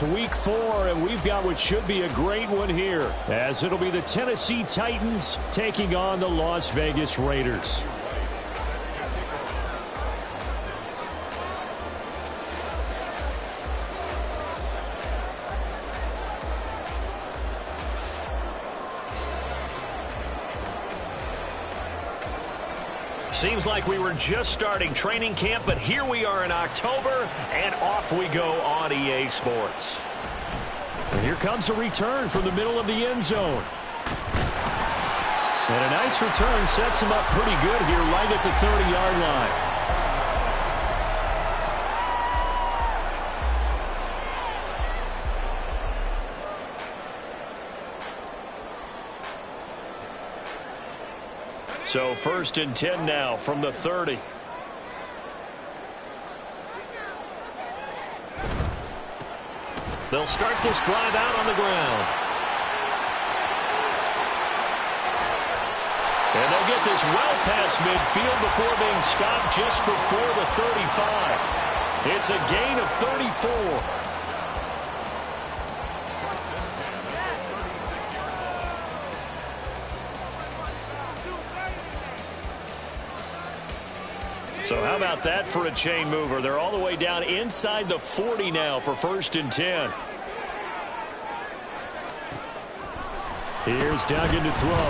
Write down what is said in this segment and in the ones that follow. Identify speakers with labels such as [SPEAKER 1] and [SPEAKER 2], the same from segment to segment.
[SPEAKER 1] It's week 4, and we've got what should be a great one here, as it'll be the Tennessee Titans taking on the Las Vegas Raiders.
[SPEAKER 2] Seems like we were just starting training camp, but here we are in October, and off we go on EA Sports.
[SPEAKER 1] And here comes a return from the middle of the end zone. And a nice return sets him up pretty good here right at the 30-yard line.
[SPEAKER 2] So 1st and 10 now from the 30. They'll start this drive out on the ground. And they'll get this well past midfield before being stopped just before the 35. It's a gain of 34. So how about that for a chain mover? They're all the way down inside the 40 now for 1st and 10.
[SPEAKER 1] Here's Duggan to throw.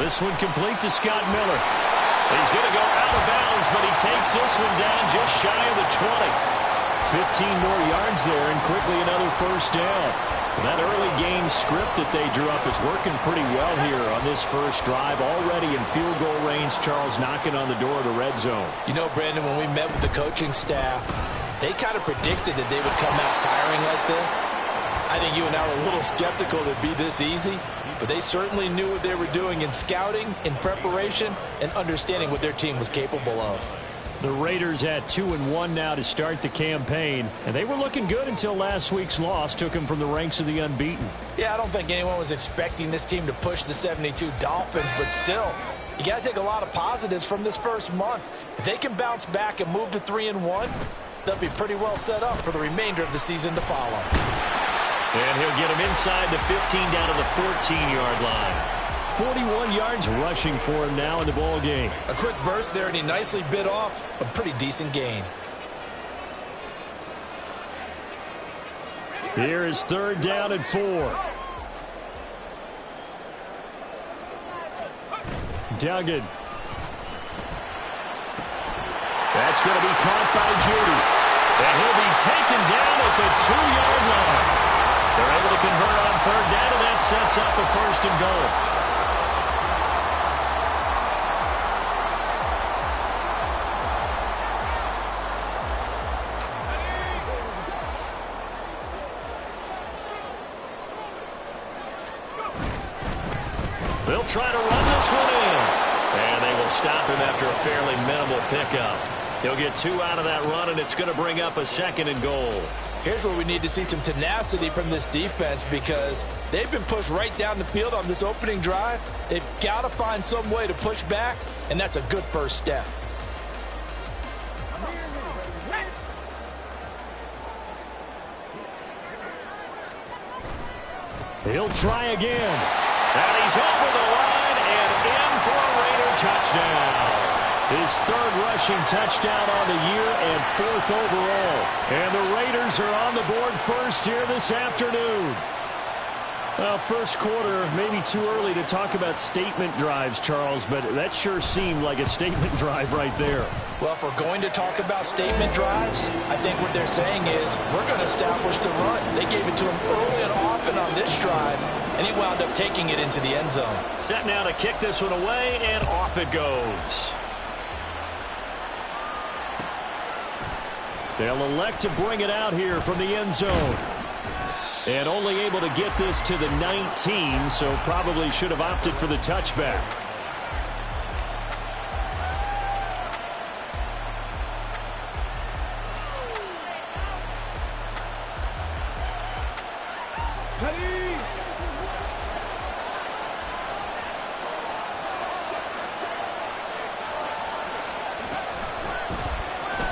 [SPEAKER 1] This one complete to Scott Miller.
[SPEAKER 2] He's going to go out of bounds, but he takes this one down just shy of the 20.
[SPEAKER 1] 15 more yards there, and quickly another 1st down. That early game script that they drew up is working pretty well here on this first drive. Already in field goal range, Charles knocking on the door of the red zone.
[SPEAKER 3] You know, Brandon, when we met with the coaching staff, they kind of predicted that they would come out firing like this. I think you and I were a little skeptical that it'd be this easy, but they certainly knew what they were doing in scouting, in preparation, and understanding what their team was capable of.
[SPEAKER 1] The Raiders at 2-1 now to start the campaign, and they were looking good until last week's loss took them from the ranks of the unbeaten.
[SPEAKER 3] Yeah, I don't think anyone was expecting this team to push the 72 Dolphins, but still, you got to take a lot of positives from this first month. If they can bounce back and move to 3-1, they'll be pretty well set up for the remainder of the season to follow.
[SPEAKER 2] And he'll get him inside the 15 down to the 14-yard line.
[SPEAKER 1] 41 yards rushing for him now in the ball game.
[SPEAKER 3] A quick burst there, and he nicely bit off a pretty decent gain.
[SPEAKER 1] Here is 3rd down and 4. Duggan. That's going to be caught by Judy.
[SPEAKER 2] And he'll be taken down at the 2-yard line. They're able to convert on 3rd down, and that sets up a 1st and goal. They'll try to run this one in. And they will stop him after a fairly minimal pickup. He'll get 2 out of that run, and it's going to bring up a 2nd and goal.
[SPEAKER 3] Here's where we need to see some tenacity from this defense, because they've been pushed right down the field on this opening drive. They've got to find some way to push back, and that's a good first step.
[SPEAKER 1] He'll try again.
[SPEAKER 2] And he's over the line and in for a Raider touchdown.
[SPEAKER 1] His 3rd rushing touchdown on the year and 4th overall. And the Raiders are on the board first here this afternoon. First quarter, maybe too early to talk about statement drives, Charles, but that sure seemed like a statement drive right there.
[SPEAKER 3] Well, if we're going to talk about statement drives, I think what they're saying is we're going to establish the run. They gave it to him early and often on this drive, and he wound up taking it into the end zone.
[SPEAKER 2] Set now to kick this one away, and off it goes.
[SPEAKER 1] They'll elect to bring it out here from the end zone. And only able to get this to the 19, so probably should have opted for the touchback.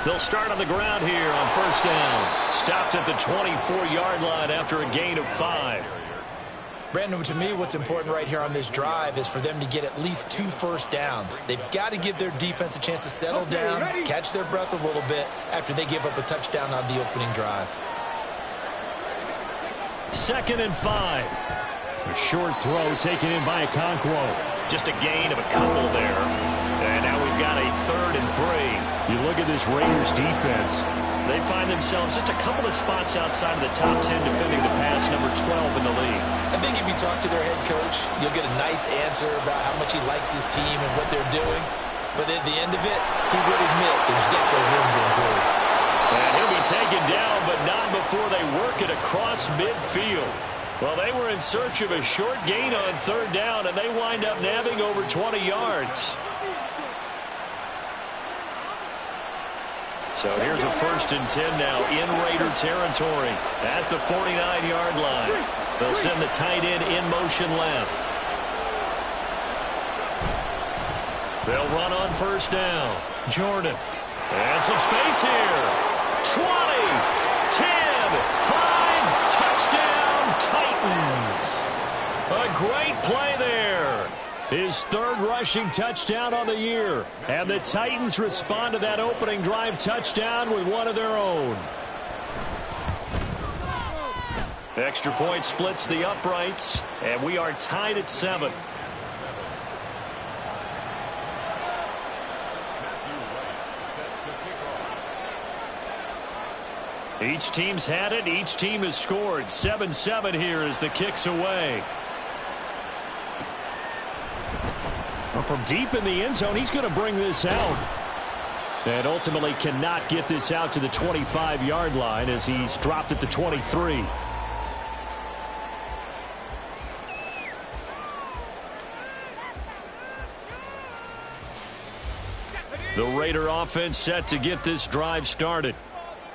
[SPEAKER 2] They'll start on the ground here on first down. Stopped at the 24-yard line after a gain of 5.
[SPEAKER 3] Brandon, to me, what's important right here on this drive is for them to get at least 2 first downs. They've got to give their defense a chance to settle down, catch their breath a little bit after they give up a touchdown on the opening drive.
[SPEAKER 1] 2nd and 5. A short throw taken in by Okonkwo.
[SPEAKER 2] Just a gain of a couple there. And now we've got a 3rd and 3.
[SPEAKER 1] You look at this Raiders defense.
[SPEAKER 2] They find themselves just a couple of spots outside of the top 10 defending the pass, number 12 in the league.
[SPEAKER 3] I think if you talk to their head coach, you'll get a nice answer about how much he likes his team and what they're doing. But at the end of it, he would admit there's definitely room to improve.
[SPEAKER 2] And he'll be taken down, but not before they work it across midfield. Well, they were in search of a short gain on 3rd down, and they wind up nabbing over 20 yards. So here's a 1st and 10 now in Raider territory at the 49-yard line. They'll send the tight end in motion left. They'll run on first down. Jordan. And some space here. 20, 10, 5, touchdown Titans. A great play there.
[SPEAKER 1] His 3rd rushing touchdown on the year. And the Titans respond to that opening drive touchdown with one of their own.
[SPEAKER 2] Extra point splits the uprights, and we are tied at 7. Each team's had it. Each team has scored. 7-7 here as the kick's away.
[SPEAKER 1] Well, from deep in the end zone, he's going to bring this out. And ultimately cannot get this out to the 25-yard line as he's dropped at the 23.
[SPEAKER 2] The Raider offense set to get this drive started.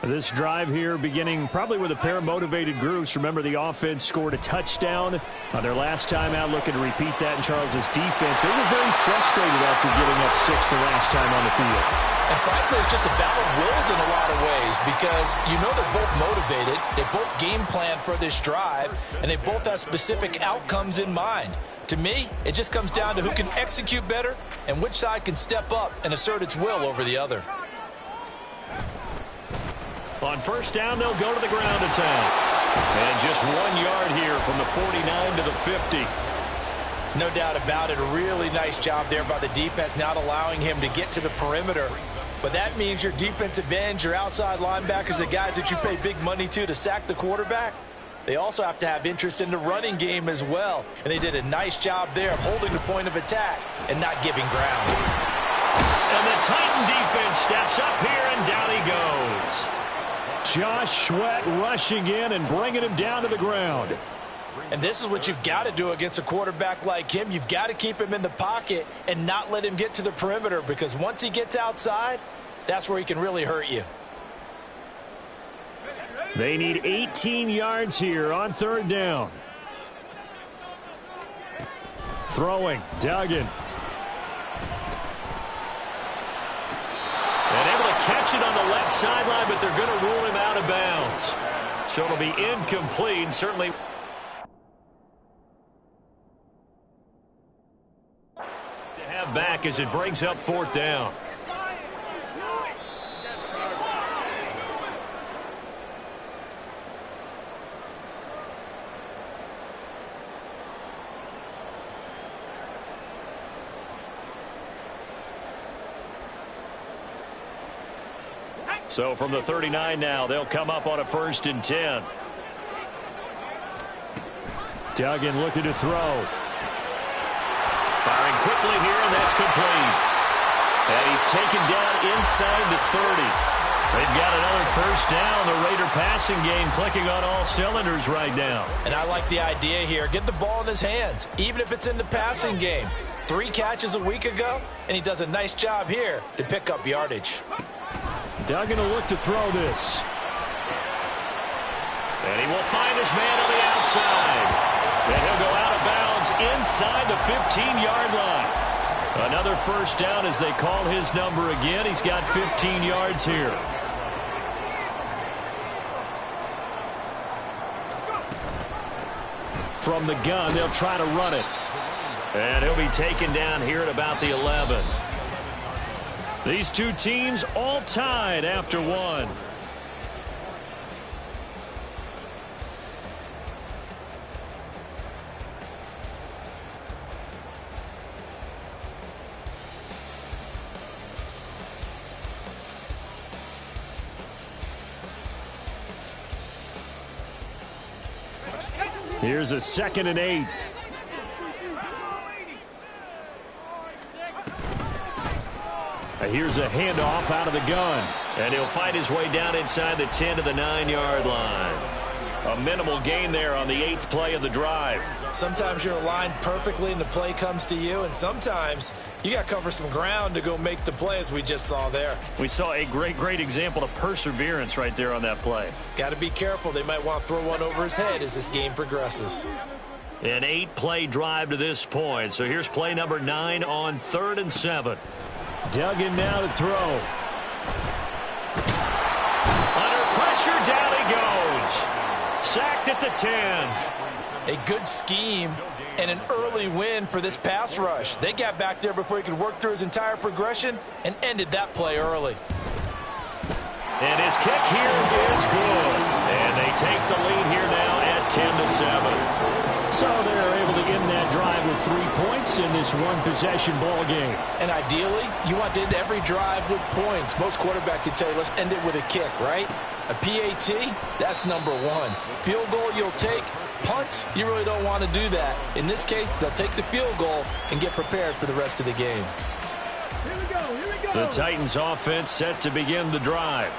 [SPEAKER 1] This drive here beginning probably with a pair of motivated groups. Remember, the offense scored a touchdown on their last time out, looking to repeat that in Charles's defense. They were very frustrated after getting up 6 the last time on the field.
[SPEAKER 3] And frankly, it's just a battle of wills in a lot of ways because you know they're both motivated, they both game plan for this drive, and they both have specific outcomes in mind. To me, it just comes down to who can execute better and which side can step up and assert its will over the other.
[SPEAKER 2] On first down, they'll go to the ground attack. And just 1 yard here from the 49 to the 50.
[SPEAKER 3] No doubt about it. A really nice job there by the defense, not allowing him to get to the perimeter. But that means your defensive ends, your outside linebackers, the guys that you pay big money to sack the quarterback, they also have to have interest in the running game as well. And they did a nice job there of holding the point of attack and not giving ground.
[SPEAKER 2] And the Titan defense steps up here, and down he goes.
[SPEAKER 1] Josh Sweat rushing in and bringing him down to the ground.
[SPEAKER 3] And this is what you've got to do against a quarterback like him. You've got to keep him in the pocket and not let him get to the perimeter, because once he gets outside, that's where he can really hurt you.
[SPEAKER 1] They need 18 yards here on 3rd down. Throwing, Duggan.
[SPEAKER 2] And able to catch it on the left sideline, but they're going to rule him out of bounds. So it'll be incomplete, certainly to have back as it brings up 4th down. So from the 39 now, they'll come up on a 1st and 10.
[SPEAKER 1] Duggan looking to throw.
[SPEAKER 2] Firing quickly here, and that's complete. And he's taken down inside the 30. They've got another 1st down. The Raider passing game clicking on all cylinders right now.
[SPEAKER 3] And I like the idea here. Get the ball in his hands, even if it's in the passing game. 3 catches a week ago, and he does a nice job here to pick up yardage.
[SPEAKER 1] Duggan will look to throw this.
[SPEAKER 2] And he will find his man on the outside. And he'll go out of bounds inside the 15-yard line. Another first down as they call his number again. He's got 15 yards here. From the gun, they'll try to run it. And he'll be taken down here at about the 11. These two teams all tied after one. Here's a 2nd and 8. Here's a handoff out of the gun. And he'll fight his way down inside the 10 to the 9-yard line. A minimal gain there on the 8th play of the drive.
[SPEAKER 3] Sometimes you're aligned perfectly and the play comes to you, and sometimes you got to cover some ground to go make the play, as we just saw there.
[SPEAKER 2] We saw a great example of perseverance right there on that play.
[SPEAKER 3] Got to be careful. They might want to throw one over his head as this game progresses.
[SPEAKER 2] An 8-play drive to this point. So here's play number 9 on 3rd and 7.
[SPEAKER 1] Duggan now to throw.
[SPEAKER 2] Under pressure, down he goes. Sacked at the 10.
[SPEAKER 3] A good scheme and an early win for this pass rush. They got back there before he could work through his entire progression and ended that play early.
[SPEAKER 2] And his kick here is good. And they take the lead here now at 10-7.
[SPEAKER 1] So they're able to end that drive with 3 points in this one-possession ball game.
[SPEAKER 3] And ideally, you want to end every drive with points. Most quarterbacks would tell you, let's end it with a kick, right? A PAT, that's number 1. Field goal you'll take. Punts, you really don't want to do that. In this case, they'll take the field goal and get prepared for the rest of the game.
[SPEAKER 1] Here we go.
[SPEAKER 2] The Titans offense set to begin the drive.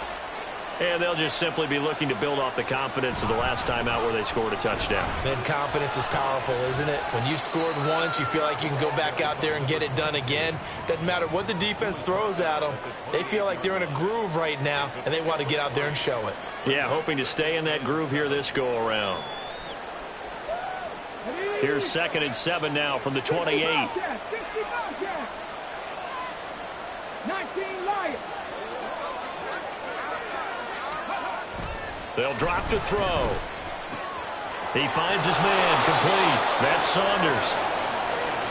[SPEAKER 2] And they'll just simply be looking to build off the confidence of the last time out where they scored a touchdown.
[SPEAKER 3] Man, confidence is powerful, isn't it? When you scored once, you feel like you can go back out there and get it done again. Doesn't matter what the defense throws at them. They feel like they're in a groove right now, and they want to get out there and show it.
[SPEAKER 2] Yeah, hoping to stay in that groove here this go-around. Here's 2nd and 7 now from the 28. They'll drop to throw. He finds his man, complete. That's Saunders.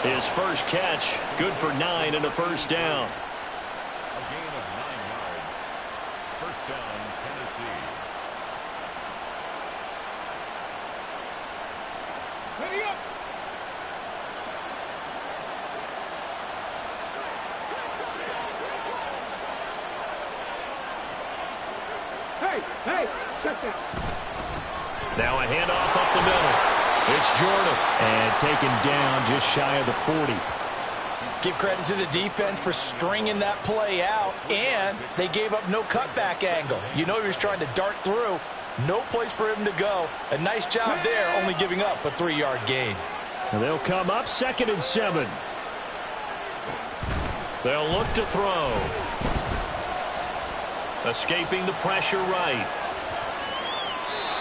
[SPEAKER 2] His first catch, good for 9 and a first down.
[SPEAKER 4] A gain of 9 yards. First down, Tennessee.
[SPEAKER 1] Ready up. Hey.
[SPEAKER 2] Now a handoff up the middle. It's Jordan.
[SPEAKER 1] And taken down just shy of the 40.
[SPEAKER 3] Give credit to the defense for stringing that play out, and they gave up no cutback angle. You know he was trying to dart through. No place for him to go. A nice job there, only giving up a 3-yard gain.
[SPEAKER 1] And they'll come up 2nd and 7.
[SPEAKER 2] They'll look to throw. Escaping the pressure right.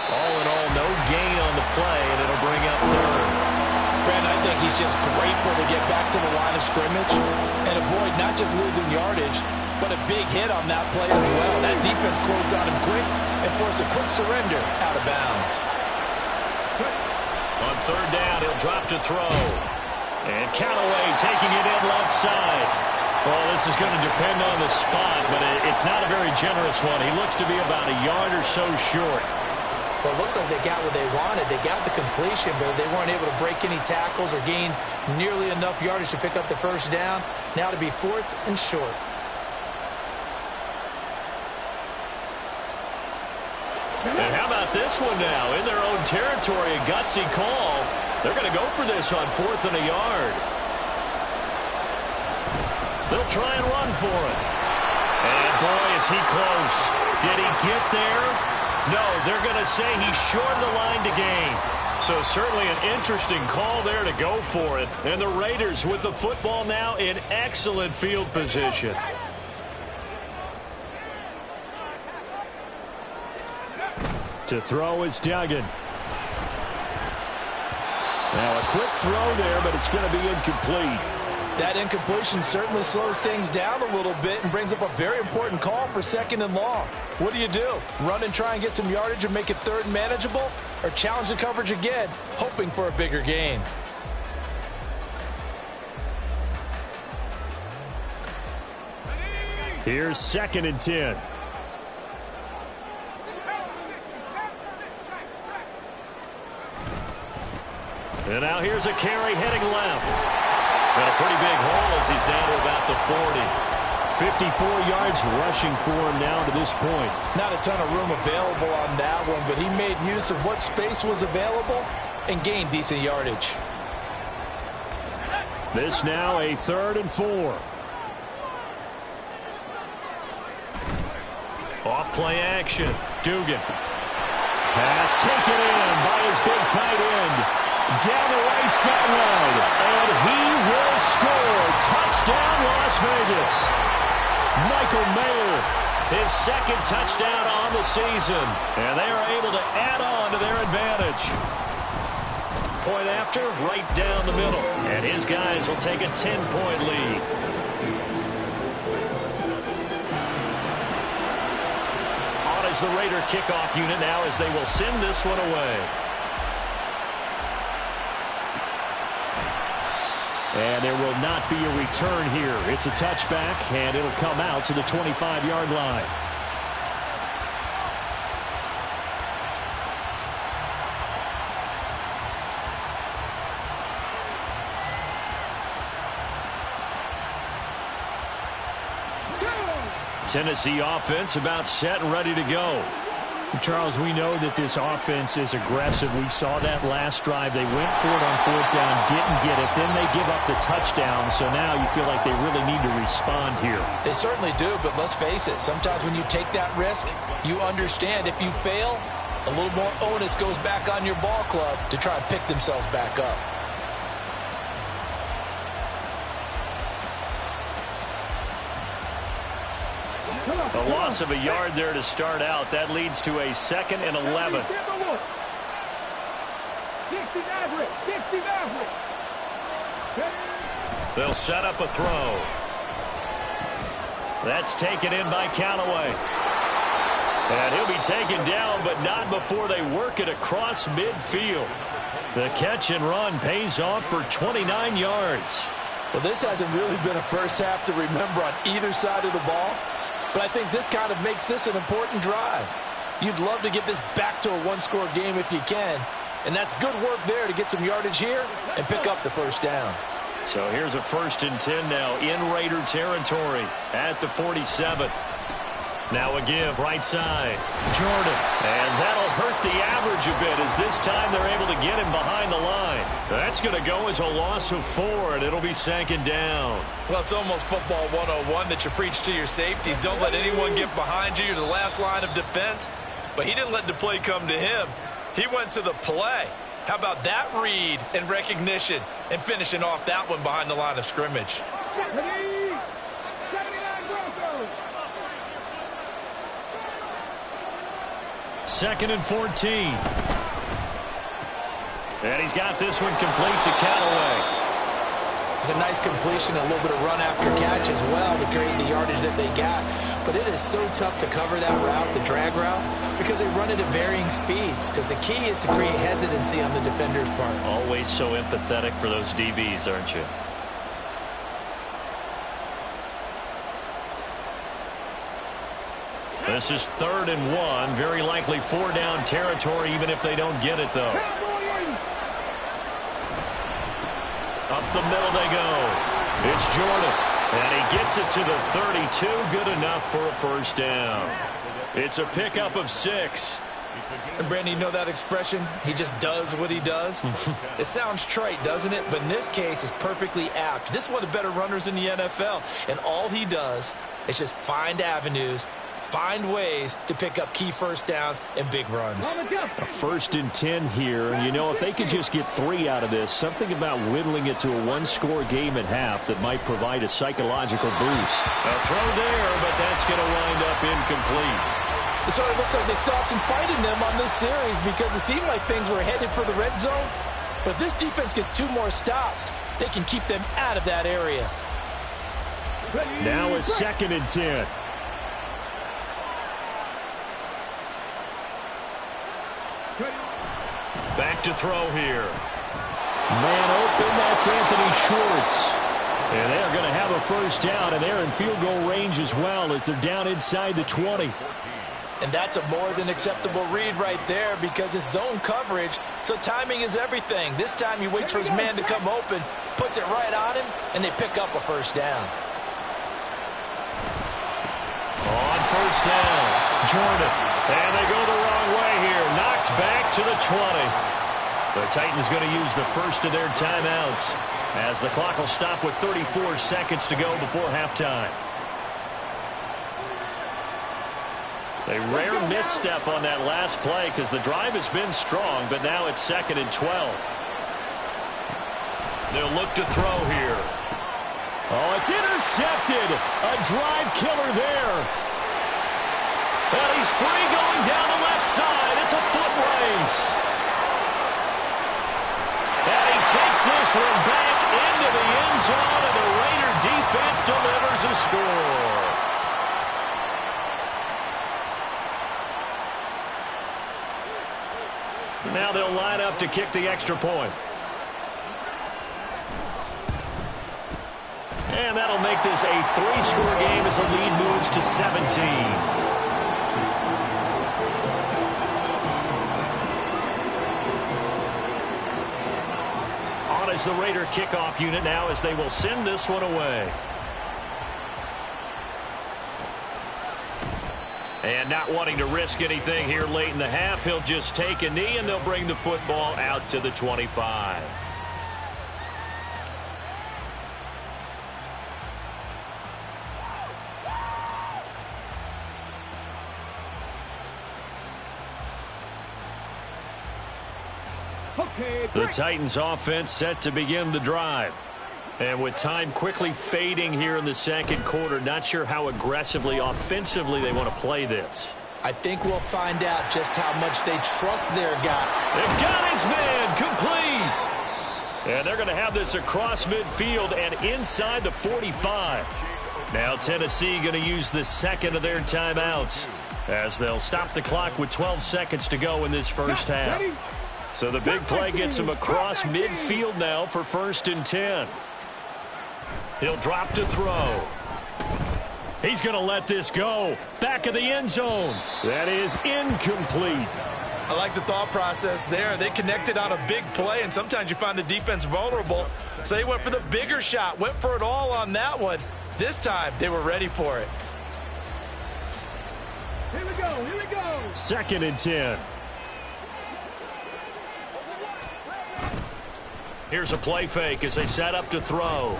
[SPEAKER 2] All in all, no gain on the play, and it'll bring up 3rd.
[SPEAKER 3] Brandon, I think he's just grateful to get back to the line of scrimmage and avoid not just losing yardage, but a big hit on that play as well. That defense closed on him quick and forced a quick surrender out of bounds.
[SPEAKER 2] On 3rd down, he'll drop to throw. And Callaway taking it in left side. Well, this is going to depend on the spot, but it's not a very generous one. He looks to be about a yard or so short.
[SPEAKER 3] Well, it looks like they got what they wanted. They got the completion, but they weren't able to break any tackles or gain nearly enough yardage to pick up the first down. Now to be 4th and short.
[SPEAKER 2] And how about this one now? In their own territory, a gutsy call. They're going to go for this on 4th and a yard. They'll try and run for it. And boy, is he close. Did he get there? No, they're going to say he's short of the line to gain. So certainly an interesting call there to go for it. And the Raiders with the football now in excellent field position.
[SPEAKER 1] To throw is Duggan. Now a quick throw there, but it's going to be incomplete.
[SPEAKER 3] That incompletion certainly slows things down a little bit and brings up a very important call for 2nd and long. What do? Run and try and get some yardage and make it 3rd and manageable? Or challenge the coverage again, hoping for a bigger gain?
[SPEAKER 1] Here's 2nd and 10.
[SPEAKER 2] And now here's a carry heading left. Got a pretty big hole as he's down to about the 40.
[SPEAKER 1] 54 yards rushing for him now to this point.
[SPEAKER 3] Not a ton of room available on that one, but he made use of what space was available and gained decent yardage.
[SPEAKER 1] This now a 3rd and 4.
[SPEAKER 2] Off play action. Dugan.
[SPEAKER 1] Pass taken in by his big tight end. Down the right sideline. And he will score. Touchdown, Las Vegas. Michael Mayer,
[SPEAKER 2] His 2nd touchdown on the season. And they are able to add on to their advantage. Point after, right down the middle. And his guys will take a 10-point lead. On is the Raider kickoff unit now as they will send this one away.
[SPEAKER 1] and there will not be a return here. It's a touchback, and it'll come out to the 25-yard line.
[SPEAKER 2] Tennessee offense about set and ready to go.
[SPEAKER 1] Charles, we know that this offense is aggressive. We saw that last drive. They went for it on 4th down, didn't get it. Then they give up the touchdown. So now you feel like they really need to respond here.
[SPEAKER 3] They certainly do, but let's face it. Sometimes when you take that risk, you understand if you fail, a little more onus goes back on your ball club to try and pick themselves back up.
[SPEAKER 2] A loss of a yard there to start out. That leads to a 2nd and 11. They'll set up a throw. That's taken in by Callaway. And he'll be taken down, but not before they work it across midfield. The catch and run pays off for 29 yards.
[SPEAKER 3] Well, this hasn't really been a first half to remember on either side of the ball. But I think this kind of makes this an important drive. You'd love to get this back to a one-score game if you can. And that's good work there to get some yardage here and pick up the first down.
[SPEAKER 2] So here's a 1st and 10 now in Raider territory at the 47. Now a give right side. Jordan. And that'll hurt the average a bit as this time they're able to get him behind the line. That's going to go as a loss of 4, and it'll be 2nd down.
[SPEAKER 3] Well, it's almost football 101 that you preach to your safeties. Don't let anyone get behind you. You're the last line of defense. But he didn't let the play come to him. He went to the play. How about that read and recognition and finishing off that one behind the line of scrimmage?
[SPEAKER 2] Second and 14. And he's got this one complete to Callaway.
[SPEAKER 3] It's a nice completion, a little bit of run after catch as well to create the yardage that they got. But it is so tough to cover that route, the drag route, because they run it at varying speeds. Because the key is to create hesitancy on the defender's part.
[SPEAKER 2] Always so empathetic for those DBs, aren't you? This is 3rd and 1. Very likely 4-down territory, even if they don't get it, though. Up the middle they go. It's Jordan. And he gets it to the 32. Good enough for a 1st down. It's a pickup of 6.
[SPEAKER 3] And Brandon, you know that expression? He just does what he does? It sounds trite, doesn't it? But in this case, it's perfectly apt. This is one of the better runners in the NFL. And all he does is just find avenues, find ways to pick up key 1st downs and big runs.
[SPEAKER 1] A 1st and 10 here. And, you know, if they could just get 3 out of this, something about whittling it to a one-score game at half that might provide a psychological boost.
[SPEAKER 2] A throw there, but that's going to wind up incomplete.
[SPEAKER 3] It sort of looks like they still have some fight in them on this series because it seemed like things were headed for the red zone. But if this defense gets 2 more stops, they can keep them out of that area.
[SPEAKER 1] Now a 2nd and 10.
[SPEAKER 2] Back to throw here.
[SPEAKER 1] Man open, that's Anthony Schwartz. And they're going to have a first down, and they're in field goal range as well as they're down inside the 20.
[SPEAKER 3] And that's a more than acceptable read right there because it's zone coverage, so timing is everything. This time he waits for his man to come open, puts it right on him, and they pick up a first down.
[SPEAKER 2] On first down, Jordan. And they go the wrong way here. Knocked back to the 20. The Titans going to use the first of their timeouts as the clock will stop with 34 seconds to go before halftime. A rare misstep on that last play because the drive has been strong, but now it's 2nd and 12. They'll look to throw here.
[SPEAKER 1] Oh, it's intercepted. A drive killer there.
[SPEAKER 2] And he's free going down the left side. It's a foot race. And he takes this one back into the end zone, and the Raider defense delivers a score. Now they'll line up to kick the extra point. And that'll make this a 3-score game as the lead moves to 17. Is the Raider kickoff unit now as they will send this one away. And not wanting to risk anything here late in the half, he'll just take a knee and they'll bring the football out to the 25. The Titans offense set to begin the drive. And with time quickly fading here in the second quarter, not sure how aggressively, offensively they want to play this.
[SPEAKER 3] I think we'll find out just how much they trust their guy.
[SPEAKER 2] They've got his man complete. And they're going to have this across midfield and inside the 45. Now Tennessee going to use the second of their timeouts as they'll stop the clock with 12 seconds to go in this first half. So the big play gets him across midfield now for 1st and 10. He'll drop to throw. He's going to let this go. Back of the end zone.
[SPEAKER 1] That is incomplete.
[SPEAKER 3] I like the thought process there. They connected on a big play, and sometimes you find the defense vulnerable. So they went for the bigger shot, went for it all on that one. This time, they were ready for it.
[SPEAKER 5] Here we go, here we go.
[SPEAKER 1] 2nd and 10.
[SPEAKER 2] Here's a play fake as they set up to throw.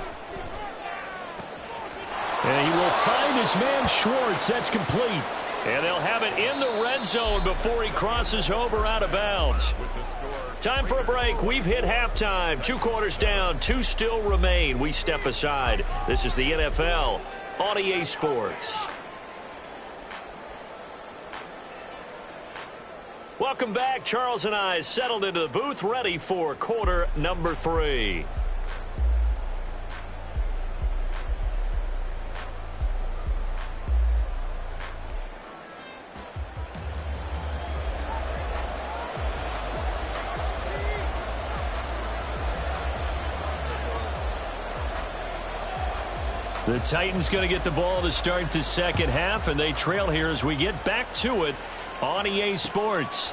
[SPEAKER 1] And he will find his man Schwartz. That's complete.
[SPEAKER 2] And they'll have it in the red zone before he crosses over out of bounds. Time for a break. We've hit halftime. 2 quarters down. 2 still remain. We step aside. This is the NFL on EA Sports. Welcome back. Charles and I settled into the booth, ready for quarter number 3. The Titans going to get the ball to start the second half, and they trail here as we get back to it on EA Sports.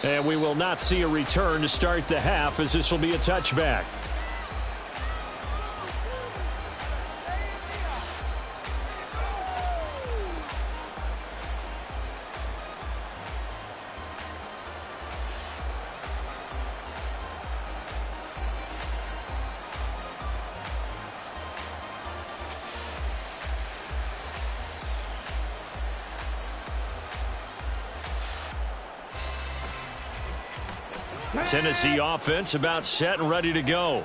[SPEAKER 1] And we will not see a return to start the half as this will be a touchback.
[SPEAKER 2] Tennessee offense about set and ready to go.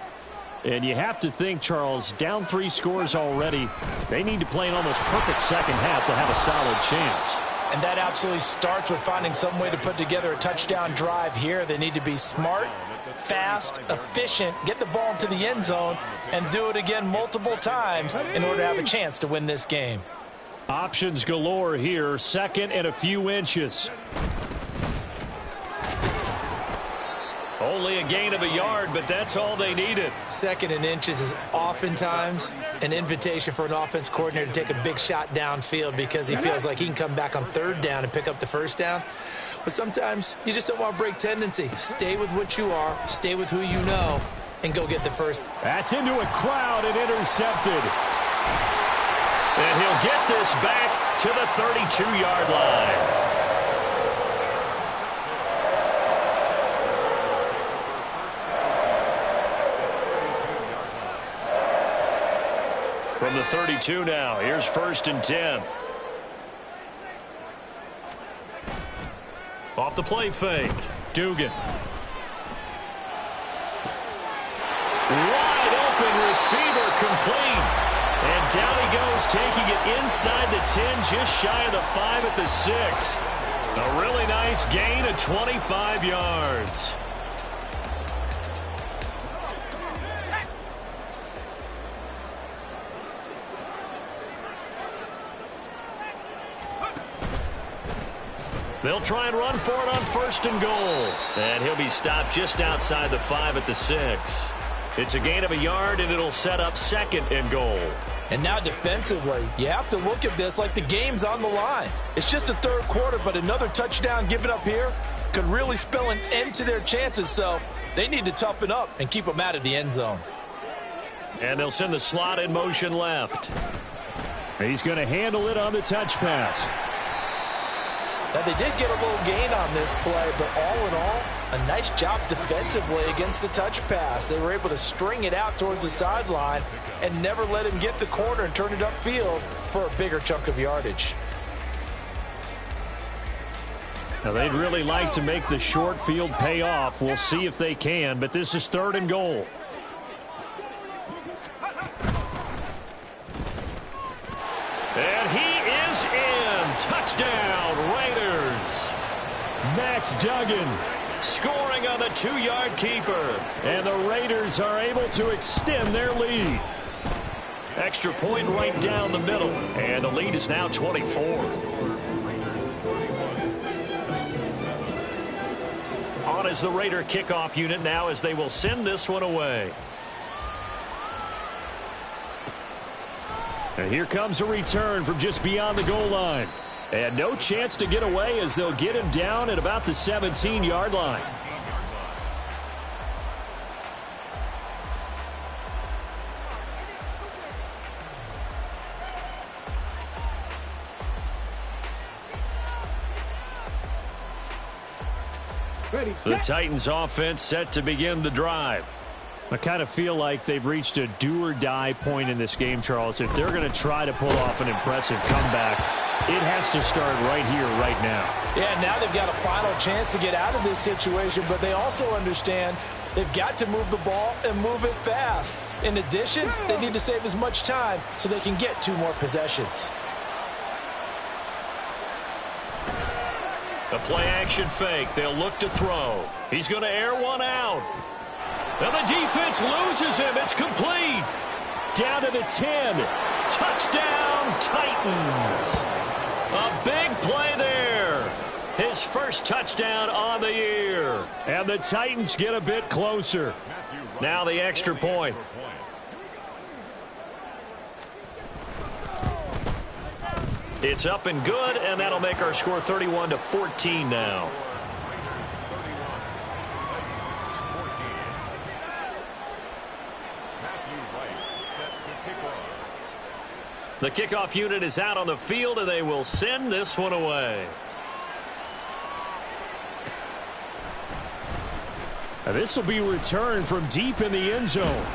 [SPEAKER 1] And you have to think, Charles, down 3 scores already. They need to play an almost perfect second half to have a solid chance.
[SPEAKER 3] And that absolutely starts with finding some way to put together a touchdown drive here. They need to be smart, fast, efficient, get the ball into the end zone, and do it again multiple times in order to have a chance to win this game.
[SPEAKER 1] Options galore here, second and a few inches.
[SPEAKER 2] Only a gain of a yard, but that's all they needed.
[SPEAKER 3] Second and inches is oftentimes an invitation for an offense coordinator to take a big shot downfield because he feels like he can come back on third down and pick up the first down. But sometimes you just don't want to break tendency. Stay with what you are, stay with who you know, and go get the first.
[SPEAKER 1] That's into a crowd and intercepted.
[SPEAKER 2] And he'll get this back to the 32-yard line. From the 32 now, here's 1st and 10. Off the play fake, Dugan. Wide open receiver complete. And down he goes, taking it inside the 10, just shy of the 5 at the 6. A really nice gain of 25 yards. They'll try and run for it on 1st and goal. And he'll be stopped just outside the 5 at the 6. It's a gain of a yard, and it'll set up 2nd and goal.
[SPEAKER 3] And now defensively, you have to look at this like the game's on the line. It's just the 3rd quarter, but another touchdown given up here could really spell an end to their chances. So they need to toughen up and keep them out of the end zone.
[SPEAKER 2] And they'll send the slot in motion left.
[SPEAKER 1] He's going to handle it on the touch pass.
[SPEAKER 3] Now, they did get a little gain on this play, but all in all, a nice job defensively against the touch pass. They were able to string it out towards the sideline and never let him get the corner and turn it upfield for a bigger chunk of yardage.
[SPEAKER 1] Now, they'd really like to make the short field pay off. We'll see if they can, but this is 3rd and goal.
[SPEAKER 2] And he is in. Touchdown, Raiders.
[SPEAKER 1] Max Duggan
[SPEAKER 2] scoring on the 2-yard keeper.
[SPEAKER 1] And the Raiders are able to extend their lead.
[SPEAKER 2] Extra point right down the middle. And the lead is now 24. On is the Raider kickoff unit now as they will send this one away.
[SPEAKER 1] And here comes a return from just beyond the goal line. And no chance to get away as they'll get him down at about the 17-yard line.
[SPEAKER 2] The Titans offense set to begin the drive.
[SPEAKER 1] I kind of feel like they've reached a do-or-die point in this game, Charles. If they're going to try to pull off an impressive comeback, it has to start right here, right now.
[SPEAKER 3] Yeah, now they've got a final chance to get out of this situation, but they also understand they've got to move the ball and move it fast. In addition, they need to save as much time so they can get 2 more possessions.
[SPEAKER 2] The play-action fake. They'll look to throw. He's going to air one out. And the defense loses him. It's complete.
[SPEAKER 1] Down to the 10.
[SPEAKER 2] Touchdown, Titans. A big play there. His first touchdown on the year.
[SPEAKER 1] And the Titans get a bit closer.
[SPEAKER 2] Now the extra point. It's up and good, and that'll make our score 31-14 now. The kickoff unit is out on the field, and they will send this one away.
[SPEAKER 1] And this will be returned from deep in the end zone.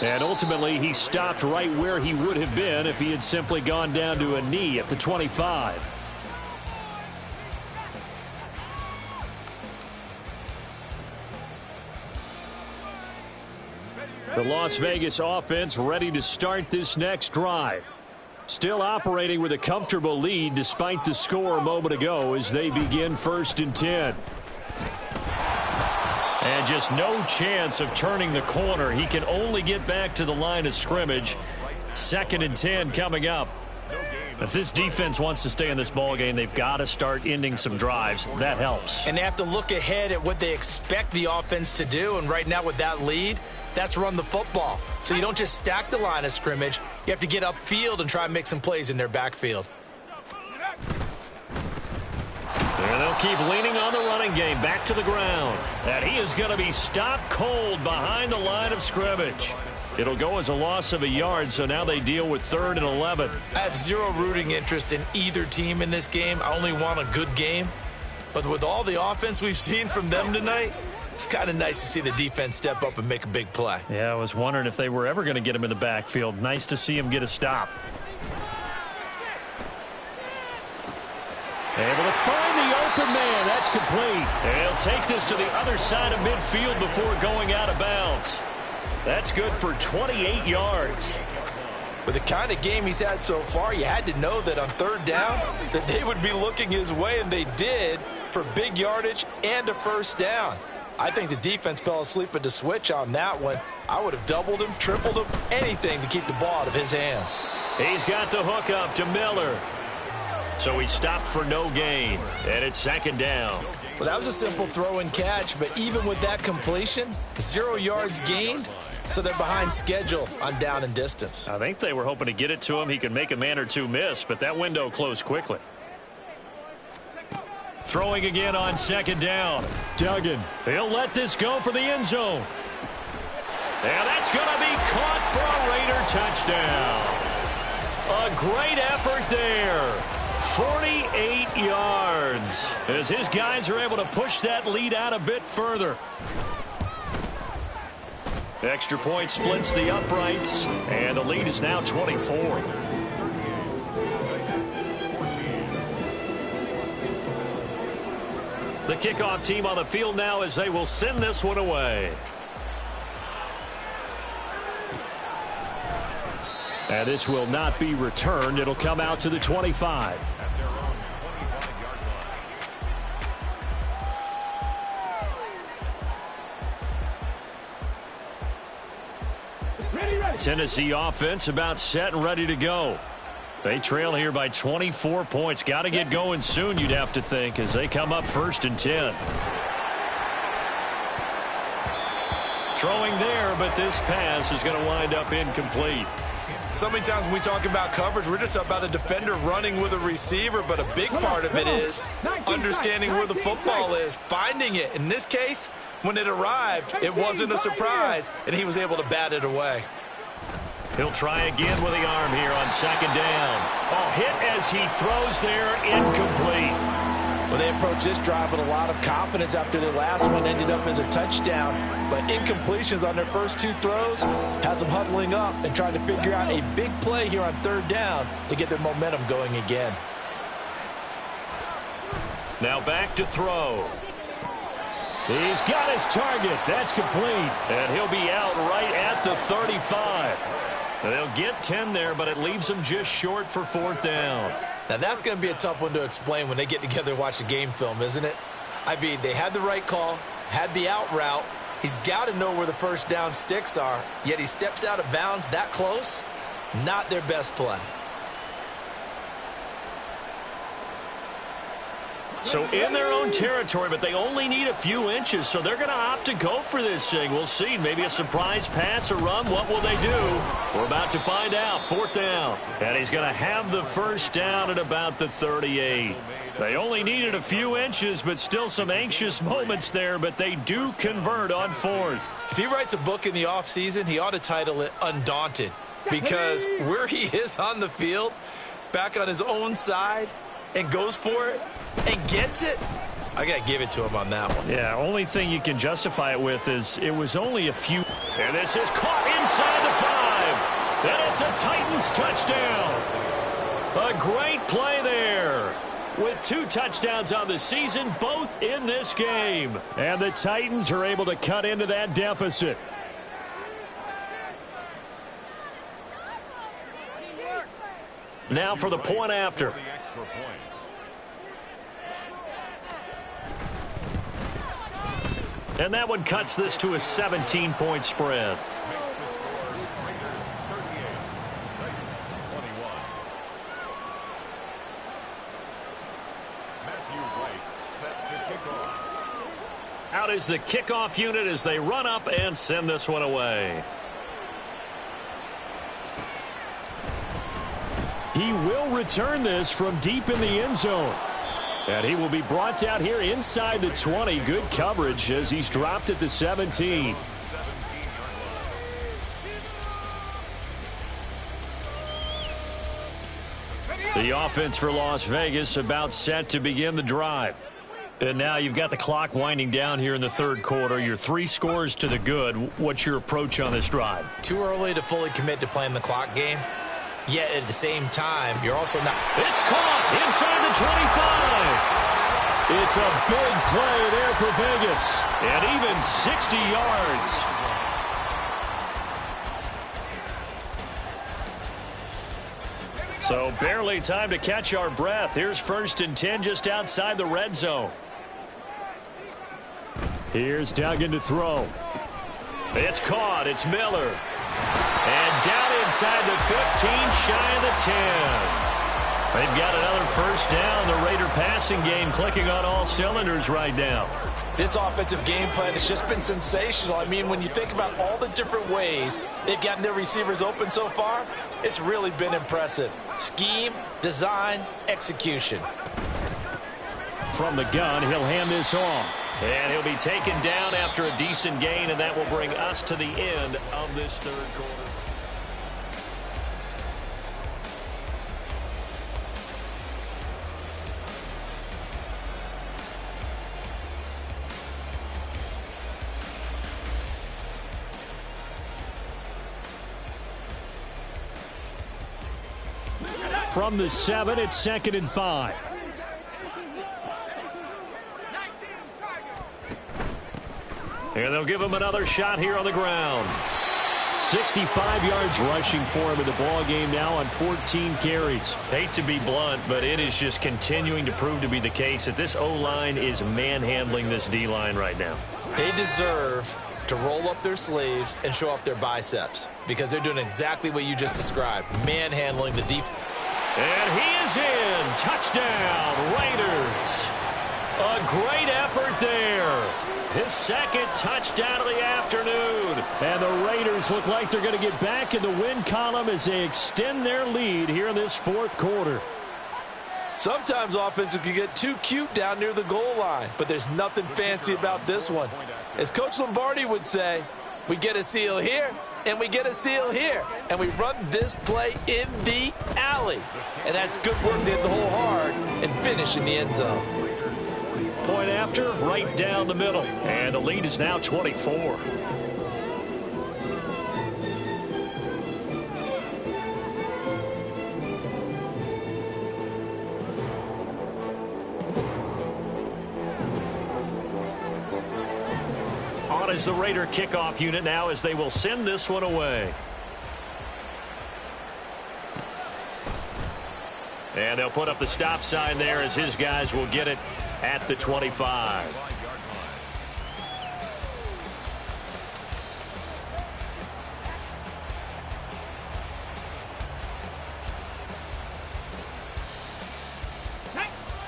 [SPEAKER 1] And ultimately, he stopped right where he would have been if he had simply gone down to a knee at the 25. The Las Vegas offense ready to start this next drive. Still operating with a comfortable lead despite the score a moment ago as they begin 1st and 10. And just no chance of turning the corner. He can only get back to the line of scrimmage. 2nd and 10 coming up. If this defense wants to stay in this ballgame, they've got to start ending some drives. That helps.
[SPEAKER 3] And they have to look ahead at what they expect the offense to do. And right now with that lead, that's run the football. So you don't just stack the line of scrimmage. You have to get upfield and try and make some plays in their backfield.
[SPEAKER 1] And they'll keep leaning on the running game back to the ground. And he is going to be stopped cold behind the line of scrimmage. It'll go as a loss of a yard, so now they deal with 3rd and 11.
[SPEAKER 3] I have zero rooting interest in either team in this game. I only want a good game. But with all the offense we've seen from them tonight, it's kind of nice to see the defense step up and make a big play.
[SPEAKER 1] Yeah, I was wondering if they were ever going to get him in the backfield. Nice to see him get a stop. Able to find the open man. That's complete. They'll take this to the other side of midfield before going out of bounds. That's good for 28 yards.
[SPEAKER 3] With the kind of game he's had so far, you had to know that on 3rd down that they would be looking his way, and they did, for big yardage and a 1st down. I think the defense fell asleep at the switch on that one. I would have doubled him, tripled him, anything to keep the ball out of his hands.
[SPEAKER 1] He's got the hook up to Miller. So he stopped for no gain, and it's 2nd down.
[SPEAKER 3] Well, that was a simple throw and catch, but even with that completion, 0 yards gained, so they're behind schedule on down and distance.
[SPEAKER 1] I think they were hoping to get it to him. He could make a man or two miss, but that window closed quickly. Throwing again on 2nd down. Duggan. He'll let this go for the end zone. And that's going to be caught for a Raider touchdown. A great effort there. 48 yards as his guys are able to push that lead out a bit further. Extra point splits the uprights, and the lead is now 24. The kickoff team on the field now as they will send this one away. And this will not be returned. It'll come out to the 25. Tennessee offense about set and ready to go. They trail here by 24 points. Got to get going soon, you'd have to think, as they come up 1st and 10. Throwing there, but this pass is going to wind up incomplete.
[SPEAKER 3] So many times when we talk about coverage, we're just about a defender running with a receiver, but a big part of it is understanding where the football is, finding it. In this case, when it arrived, it wasn't a surprise, and he was able to bat it away.
[SPEAKER 1] He'll try again with the arm here on 2nd down. Oh, hit as he throws there, incomplete.
[SPEAKER 3] Well, they approached this drive with a lot of confidence after their last one ended up as a touchdown. But incompletions on their first 2 throws has them huddling up and trying to figure out a big play here on 3rd down to get their momentum going again.
[SPEAKER 1] Now back to throw. He's got his target. That's complete. And he'll be out right at the 35. They'll get 10 there, but it leaves them just short for 4th down.
[SPEAKER 3] Now, that's going to be a tough one to explain when they get together and watch the game film, isn't it? I mean, they had the right call, had the out route. He's got to know where the 1st down sticks are, yet he steps out of bounds that close. Not their best play.
[SPEAKER 1] So in their own territory, but they only need a few inches, so they're going to opt to go for this thing. We'll see. Maybe a surprise pass or run. What will they do? We're about to find out. 4th down. And he's going to have the 1st down at about the 38. They only needed a few inches, but still some anxious moments there, but they do convert on 4th.
[SPEAKER 3] If he writes a book in the offseason, he ought to title it Undaunted, because where he is on the field, back on his own side, and goes for it, and gets it, I got to give it to him on that one.
[SPEAKER 1] Yeah, only thing you can justify it with is it was only a few. And this is caught inside the 5. And it's a Titans touchdown. A great play there. With 2 touchdowns on the season, both in this game. And the Titans are able to cut into that deficit. Now for the point after.
[SPEAKER 4] The extra point.
[SPEAKER 1] And that one cuts this to a 17-point spread.
[SPEAKER 4] Makes the score Raiders 38, Titans 21. Matthew Wright set to kick off.
[SPEAKER 1] Out is the kickoff unit as they run up and send this one away. He will return this from deep in the end zone. And he will be brought down here inside the 20. Good coverage as he's dropped at the 17. The offense for Las Vegas about set to begin the drive. And now you've got the clock winding down here in the third quarter. Your 3 scores to the good. What's your approach on this drive?
[SPEAKER 3] Too early to fully commit to playing the clock game. Yet at the same time, you're also not.
[SPEAKER 1] It's caught inside the 25. It's a big play there for Vegas. And even 60 yards. So barely time to catch our breath. Here's 1st and 10 just outside the red zone. Here's Duggan to throw. It's caught. It's Miller. And down inside the 15, shy of the 10. They've got another 1st down. The Raider passing game clicking on all cylinders right now.
[SPEAKER 3] This offensive game plan has just been sensational. I mean, when you think about all the different ways they've gotten their receivers open so far, it's really been impressive. Scheme, design, execution.
[SPEAKER 1] From the gun, he'll hand this off. And he'll be taken down after a decent gain, and that will bring us to the end of this third quarter. From the 7, it's 2nd and 5. And they'll give him another shot here on the ground. 65 yards rushing for him in the ball game now on 14 carries. Hate to be blunt, but it is just continuing to prove to be the case that this O-line is manhandling this D-line right now.
[SPEAKER 3] They deserve to roll up their sleeves and show up their biceps because they're doing exactly what you just described, manhandling the defense.
[SPEAKER 1] And he is in. Touchdown, Raiders. A great effort there. His 2nd touchdown of the afternoon. And the Raiders look like they're going to get back in the win column as they extend their lead here in this 4th quarter.
[SPEAKER 3] Sometimes offenses can get too cute down near the goal line, but there's nothing fancy about this one. As Coach Lombardi would say, we get a seal here, and we get a seal here, and we run this play in the alley. And that's good work to hit the hole hard and finish in the end zone.
[SPEAKER 1] Point after, right down the middle. And the lead is now 24. On is the Raider kickoff unit now as they will send this one away. And they'll put up the stop sign there as his guys will get it at the 25.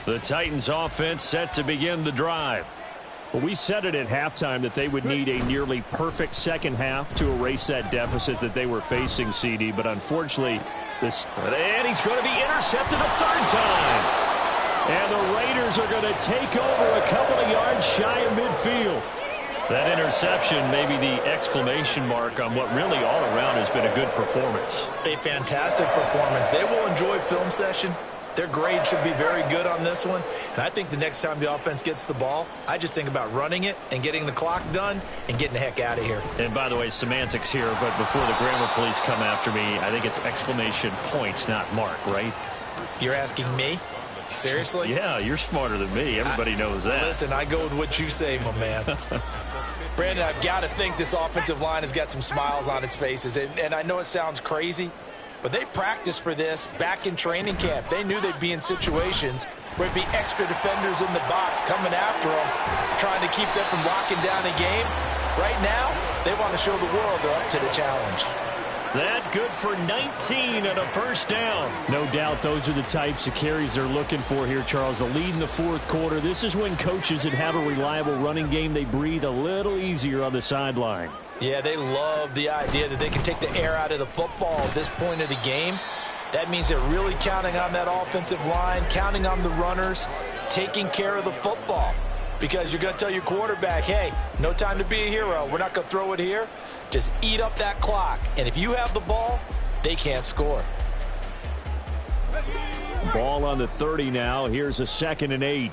[SPEAKER 1] The Titans offense set to begin the drive. Well, we said it at halftime that they would need a nearly perfect second half to erase that deficit that they were facing, CD, but unfortunately, and he's going to be intercepted a 3rd time. And the Raiders are going to take over a couple of yards shy of midfield. That interception may be the exclamation mark on what really all around has been a good performance.
[SPEAKER 5] A fantastic performance. They will enjoy film session. Their grade should be very good on this one. And I think the next time the offense gets the ball, I just think about running it and getting the clock done and getting the heck out of here.
[SPEAKER 1] And by the way, semantics here, but before the grammar police come after me, I think it's exclamation point, not mark, right?
[SPEAKER 3] You're asking me? Seriously?
[SPEAKER 1] Yeah, you're smarter than me. Everybody knows that.
[SPEAKER 3] Listen, I go with what you say, my man. Brandon, I've got to think this offensive line has got some smiles on its faces. And I know it sounds crazy, But they practiced for this back in training camp. They knew they'd be in situations where there'd be extra defenders in the box coming after them, trying to keep them from locking down a game. Right now, they want to show the world they're up to the challenge.
[SPEAKER 1] That good for 19 and a first down. No doubt those are the types of carries they're looking for here, Charles. The lead in the fourth quarter. This is when coaches that have a reliable running game, they breathe a little easier on the sideline.
[SPEAKER 3] Yeah, they love the idea that they can take the air out of the football at this point of the game. That means they're really counting on that offensive line, counting on the runners, taking care of the football. Because you're going to tell your quarterback, hey, no time to be a hero. We're not going to throw it here. Just eat up that clock. And if you have the ball, they can't score.
[SPEAKER 1] Ball on the 30 now. Here's a 2nd and 8.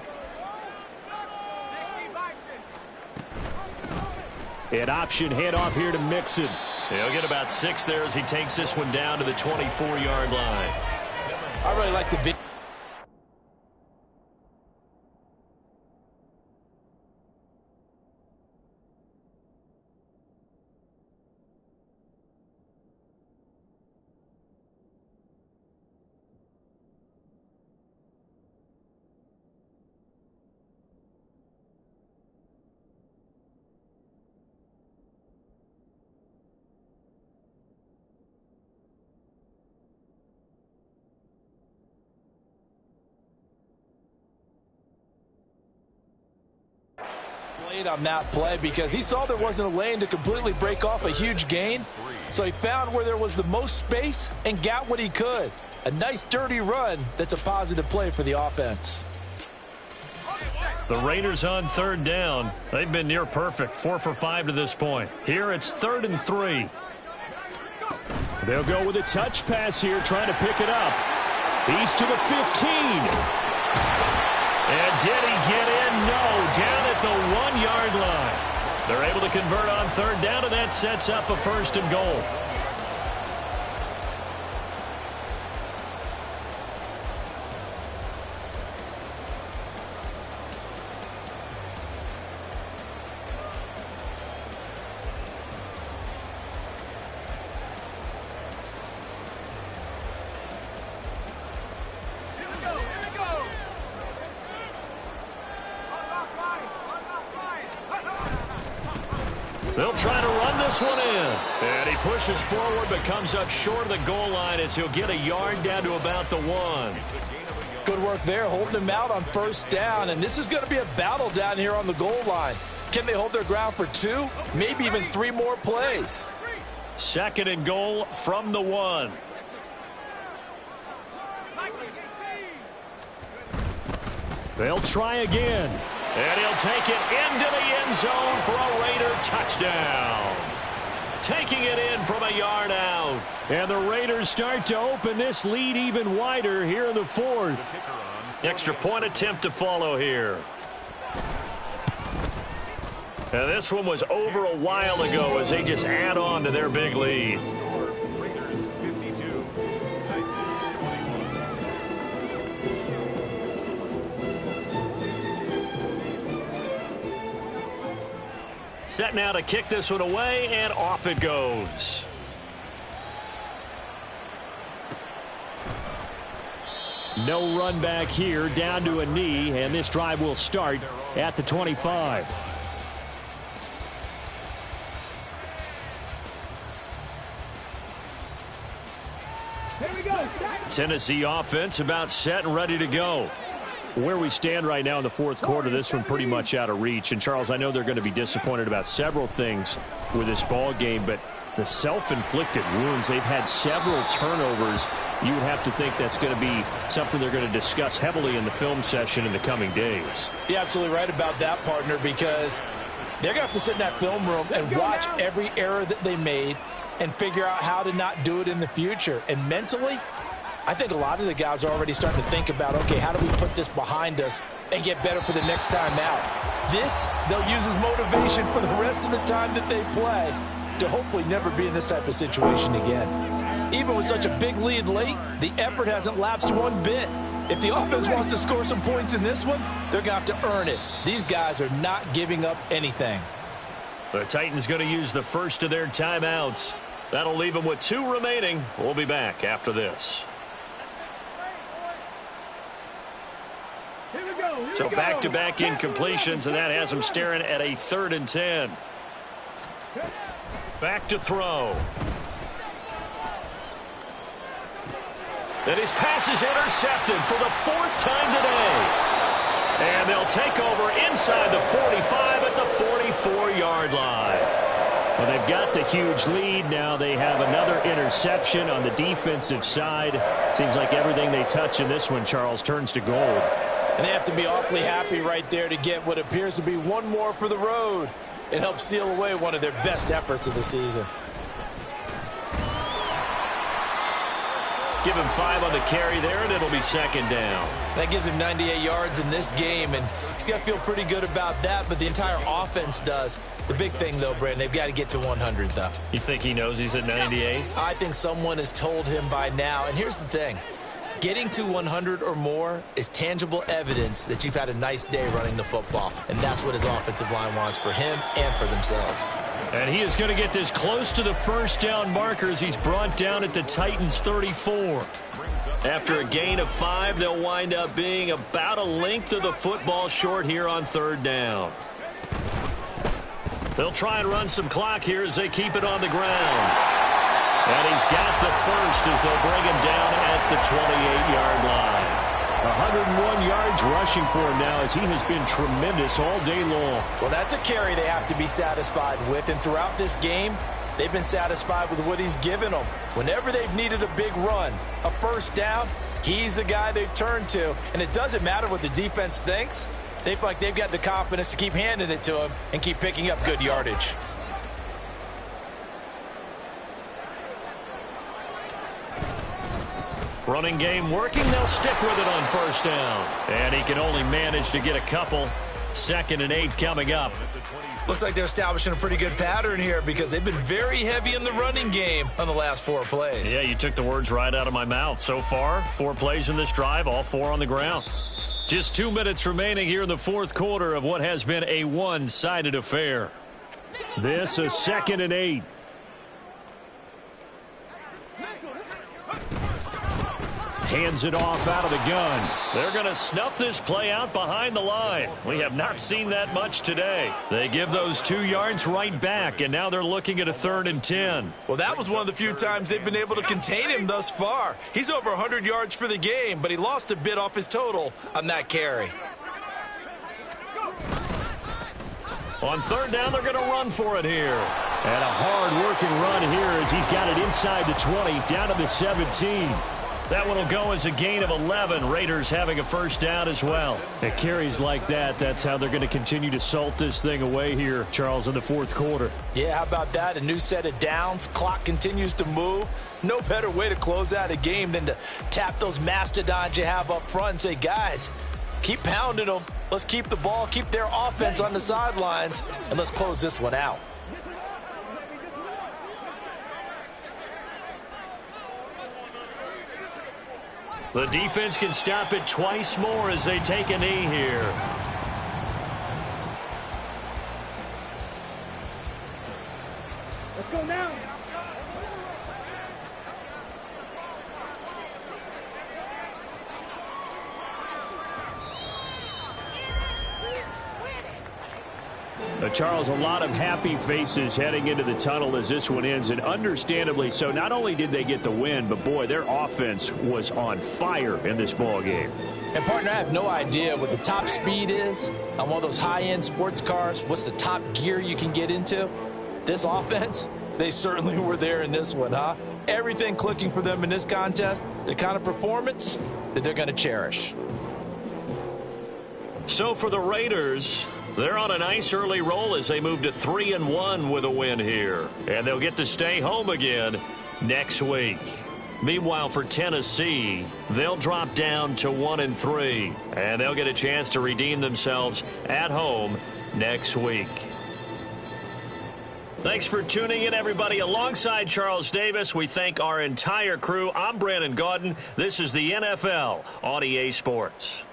[SPEAKER 1] An option handoff here to Mixon.
[SPEAKER 2] He'll get about 6 there as he takes this one down to the 24-yard line.
[SPEAKER 3] I really like the video. On that play because he saw there wasn't a lane to completely break off a huge gain, so he found where there was the most space and got what he could. A nice dirty run that's a positive play for the offense.
[SPEAKER 2] The Raiders on 3rd down. They've been near perfect, 4 for 5 to this point. Here it's 3rd and 3.
[SPEAKER 1] They'll go with a touch pass here, trying to pick it up. He's to the 15. And did he get in? No, down at the 1-yard line.
[SPEAKER 2] They're able to convert on 3rd down, and that sets up a 1st and goal. They'll try to run this one in. And he pushes forward but comes up short of the goal line as he'll get a yard down to about the 1.
[SPEAKER 3] Good work there, holding him out on 1st down. And this is going to be a battle down here on the goal line. Can they hold their ground for 2, maybe even 3 more plays?
[SPEAKER 2] 2nd and goal from the 1.
[SPEAKER 1] They'll try again.
[SPEAKER 2] And he'll take it into the end zone for a Raider touchdown. Taking it in from a yard out.
[SPEAKER 1] And the Raiders start to open this lead even wider here in the 4th.
[SPEAKER 2] Extra point attempt to follow here. And this one was over a while ago as they just add on to their big lead. Set now to kick this one away, and off it goes.
[SPEAKER 1] No run back here, down to a knee, and this drive will start at the 25.
[SPEAKER 2] Tennessee offense about set and ready to go.
[SPEAKER 1] Where we stand right now in the 4th quarter, this one pretty much out of reach. And, Charles, I know they're going to be disappointed about several things with this ball game, but the self-inflicted wounds, they've had several turnovers. You would have to think that's going to be something they're going to discuss heavily in the film session in the coming days.
[SPEAKER 3] You're absolutely right about that, partner, because they're going to have to sit in that film room and watch every error that they made and figure out how to not do it in the future. And mentally, I think a lot of the guys are already starting to think about, okay, how do we put this behind us and get better for the next time out? This, they'll use as motivation for the rest of the time that they play to hopefully never be in this type of situation again. Even with such a big lead late, the effort hasn't lapsed one bit. If the offense wants to score some points in this one, they're going to have to earn it. These guys are not giving up anything.
[SPEAKER 2] The Titans going to use the first of their timeouts. That'll leave him with 2 remaining. We'll be back after this. So back-to-back incompletions, and that has him staring at a 3rd and 10. Back to throw. And his pass is intercepted for the 4th time today. And they'll take over inside the 45 at the 44-yard line.
[SPEAKER 1] Well, they've got the huge lead. Now they have another interception on the defensive side. Seems like everything they touch in this one, Charles, turns to gold.
[SPEAKER 3] And they have to be awfully happy right there to get what appears to be one more for the road. It helps seal away one of their best efforts of the season.
[SPEAKER 2] Give him 5 on the carry there, and it'll be 2nd down.
[SPEAKER 3] That gives him 98 yards in this game, and he's got to feel pretty good about that, but the entire offense does. The big thing, though, Brandon, they've got to get to 100, though.
[SPEAKER 2] You think he knows he's at 98?
[SPEAKER 3] I think someone has told him by now, and here's the thing. Getting to 100 or more is tangible evidence that you've had a nice day running the football, and that's what his offensive line wants for him and for themselves.
[SPEAKER 2] And he is going to get this close to the 1st down markers. He's brought down at the Titans' 34. After a gain of 5, they'll wind up being about a length of the football short here on 3rd down. They'll try and run some clock here as they keep it on the ground. And he's got the 1st as they'll bring him down at the 28-yard line.
[SPEAKER 1] 101 yards rushing for him now as he has been tremendous all day long.
[SPEAKER 3] Well, that's a carry they have to be satisfied with, and throughout this game, they've been satisfied with what he's given them. Whenever they've needed a big run, a 1st down, he's the guy they've turned to, and it doesn't matter what the defense thinks. They feel like they've got the confidence to keep handing it to him and keep picking up good yardage.
[SPEAKER 2] Running game working. They'll stick with it on 1st down. And he can only manage to get a couple. 2nd and 8 coming up.
[SPEAKER 3] Looks like they're establishing a pretty good pattern here because they've been very heavy in the running game on the last 4 plays.
[SPEAKER 2] Yeah, you took the words right out of my mouth. So far, 4 plays in this drive, all 4 on the ground. Just 2 minutes remaining here in the 4th quarter of what has been a one-sided affair.
[SPEAKER 1] This is 2nd and 8. Hands it off out of the gun.
[SPEAKER 2] They're going to snuff this play out behind the line. We have not seen that much today. They give those 2 yards right back, and now they're looking at a 3rd and 10.
[SPEAKER 3] Well, that was one of the few times they've been able to contain him thus far. He's over 100 yards for the game, but he lost a bit off his total on that carry.
[SPEAKER 2] On 3rd down, they're going to run for it here.
[SPEAKER 1] And a hard-working run here as he's got it inside the 20, down to the 17.
[SPEAKER 2] That one will go as a gain of 11. Raiders having a 1st down as well.
[SPEAKER 1] It carries like that. That's how they're going to continue to salt this thing away here, Charles, in the 4th quarter.
[SPEAKER 3] Yeah, how about that? A new set of downs. Clock continues to move. No better way to close out a game than to tap those mastodons you have up front and say, guys, keep pounding them. Let's keep the ball, keep their offense on the sidelines, and let's close this one out.
[SPEAKER 2] The defense can stop it twice more as they take a knee here.
[SPEAKER 6] Let's go now.
[SPEAKER 1] Charles, a lot of happy faces heading into the tunnel as this one ends, and understandably so. Not only did they get the win, but, boy, their offense was on fire in this ball game.
[SPEAKER 3] And, partner, I have no idea what the top speed is on one of those high-end sports cars. What's the top gear you can get into? This offense, they certainly were there in this one, huh? Everything clicking for them in this contest, the kind of performance that they're going to cherish.
[SPEAKER 2] So for the Raiders, they're on a nice early roll as they move to 3-1 with a win here. And they'll get to stay home again next week. Meanwhile, for Tennessee, they'll drop down to 1-3. And they'll get a chance to redeem themselves at home next week. Thanks for tuning in, everybody. Alongside Charles Davis, we thank our entire crew. I'm Brandon Gaudin. This is the NFL on EA Sports.